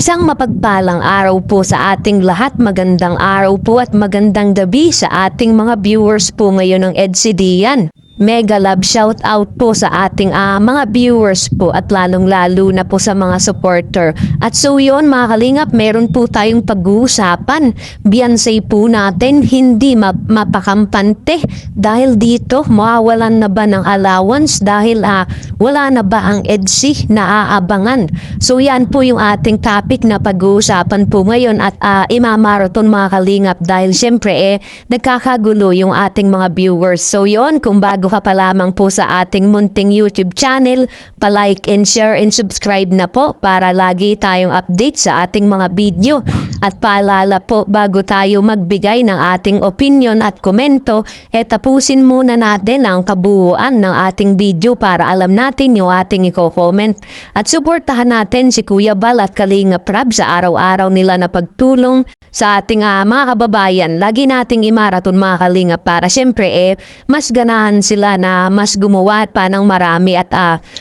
Isang mapagpalang araw po sa ating lahat. Magandang araw po at magandang gabi sa ating mga viewers po ngayon ng EDCDian. Mega love shout out po sa ating mga viewers po at lalong-lalo na po sa mga supporter. At so yun mga kalingap, meron po tayong pag-uusapan. Beyonce po natin hindi mapakampante dahil dito mawawalan na ba ng allowance dahil wala na ba ang EDC na aabangan. So yan po yung ating topic na pag-uusapan po ngayon at imamarathon mga kalingap dahil syempre nagkakagulo yung ating mga viewers. So yun, kung bago ka pa lamang po sa ating munting YouTube channel, pa-like and share and subscribe na po para lagi tayong update sa ating mga video. At paalala po, bago tayo magbigay ng ating opinion at komento, tapusin muna natin ang kabuuan ng ating video para alam natin yung ating i-comment. At suportahan natin si Kuya Bal at Kalingap Rab sa araw-araw nila na pagtulong sa ating mga kababayan. Lagi nating imaraton mga kalingap para syempre mas ganahan sila na mas gumawa pa ng marami at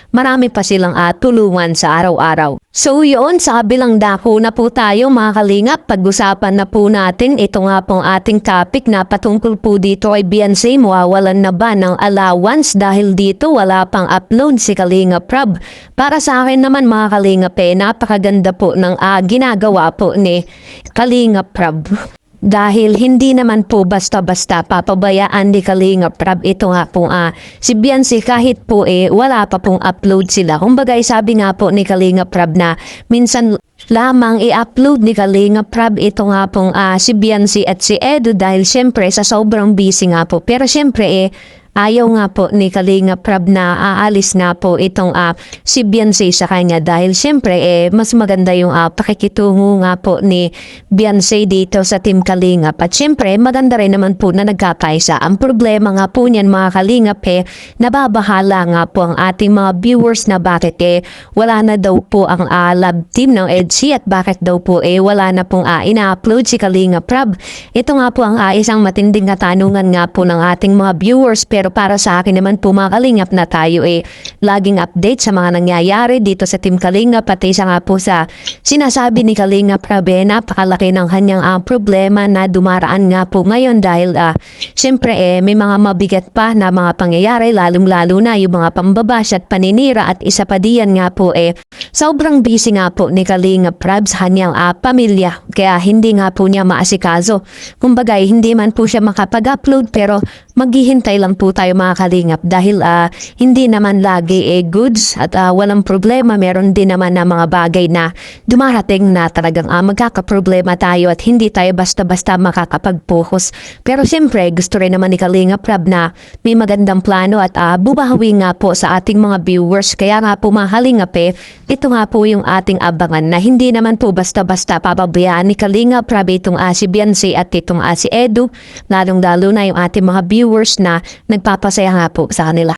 marami pa silang tulungan sa araw-araw. So yun, sa kabilang dako na po tayo mga kalingap, pag-usapan na po natin ito nga pong ating topic na patungkol po dito ay Beyonce, mawawalan na ba ng allowance dahil dito wala pang upload si Kalingap Rab. Para sa akin naman mga kalingap napakaganda po ng ginagawa po ni Kalingap Rab. Dahil hindi naman po basta-basta papabayaan ni Kalingap Rab ito nga po si Beyonce kahit po wala pa pong upload sila. Kumbaga sabi nga po ni Kalingap Rab na minsan lamang i-upload ni Kalingap Rab ito nga pong si Beyonce at si Edu dahil syempre sa sobrang busy nga po. Pero syempre ayaw nga po ni Kalingap Rab na aalis nga po itong si Beyonce sa kanya dahil syempre mas maganda yung pakikitungo nga po ni Beyonce dito sa Team Kalingap at syempre maganda rin naman po na nagkakaisa. Ang problema nga po niyan mga Kalingap nababahala nga po ang ating mga viewers na bakit wala na daw po ang love team ng EDC at bakit daw po wala na pong ina-upload si Kalingap Rab. Ito nga po ang isang matinding katanungan nga po ng ating mga viewers. Pero para sa akin naman po mga kalingap na tayo laging update sa mga nangyayari dito sa Team Kalingap at isa nga po sa sinasabi ni Kalingap Rab napakalaki ng kanyang problema na dumaraan nga po ngayon dahil syempre may mga mabigat pa na mga pangyayari lalong-lalo na yung mga pambabash at paninira at isa pa diyan nga po sobrang busy nga po ni Kalingap Rab sa kanyang pamilya kaya hindi nga po niya maasikaso. Kumbaga hindi man po siya makapag-upload pero maghihintay lang po tayo mga kalingap dahil hindi naman lagi goods at walang problema. Meron din naman na mga bagay na dumarating na talagang magkakaproblema tayo at hindi tayo basta-basta makakapag-focus. Pero siyempre gusto rin naman ni Kalingap Rab na may magandang plano at bubahawi nga po sa ating mga viewers. Kaya nga po mga kalingap ito nga po yung ating abangan na hindi naman po basta-basta papabayaan ni Kalingap Rab itong si Beyonce at itong si Edu, lalong-lalo na yung ating mga viewers na nagpapasaya nga po sa kanila.